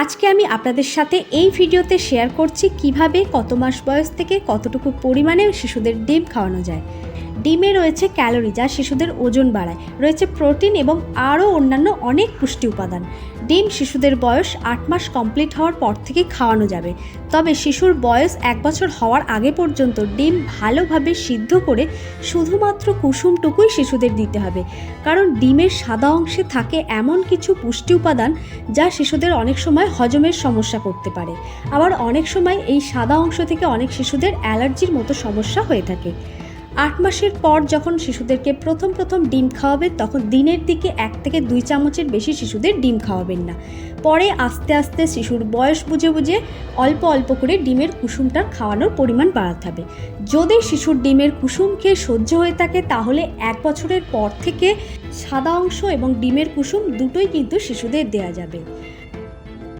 আজকে আমি আপনাদের সাথে এই ভিডিওতে শেয়ার করছি কিভাবে কত মাস বয়স থেকে কতটুকু পরিমাণে শিশুদের ডিম খাওয়ানো যায়। ডিমে রয়েছে ক্যালোরি যা শিশুদের ওজন বাড়ায়, রয়েছে প্রোটিন এবং আরও অন্যান্য অনেক পুষ্টি উপাদান। ডিম শিশুদের বয়স 8 মাস কমপ্লিট হওয়ার পর থেকে খাওয়ানো যাবে, তবে শিশুর বয়স 1 বছর হওয়ার আগে পর্যন্ত ডিম ভালোভাবে সিদ্ধ করে শুধুমাত্র কুসুমটুকুই শিশুদের দিতে হবে, কারণ ডিমের সাদা অংশে থাকে এমন কিছু পুষ্টি উপাদান যা শিশুদের অনেক সময় হজমের সমস্যা করতে পারে। আবার অনেক সময় এই সাদা অংশ থেকে অনেক শিশুদের অ্যালার্জির মতো সমস্যা হয়ে থাকে। 8 মাসের পর যখন শিশুদেরকে প্রথম ডিম খাওয়াবে, তখন দিনের দিকে 1 থেকে 2 চামচের বেশি শিশুদের ডিম খাওয়াবেন না। পরে আস্তে আস্তে শিশুর বয়স বুঝে বুঝে অল্প অল্প করে ডিমের কুসুমটার খাওয়ানোর পরিমাণ বাড়াতে হবে। যদি শিশুর ডিমের কুসুম খেয়ে সহ্য হয়ে থাকে, তাহলে 1 বছরের পর থেকে সাদা অংশ এবং ডিমের কুসুম দুটোই কিন্তু শিশুদের দেওয়া যাবে।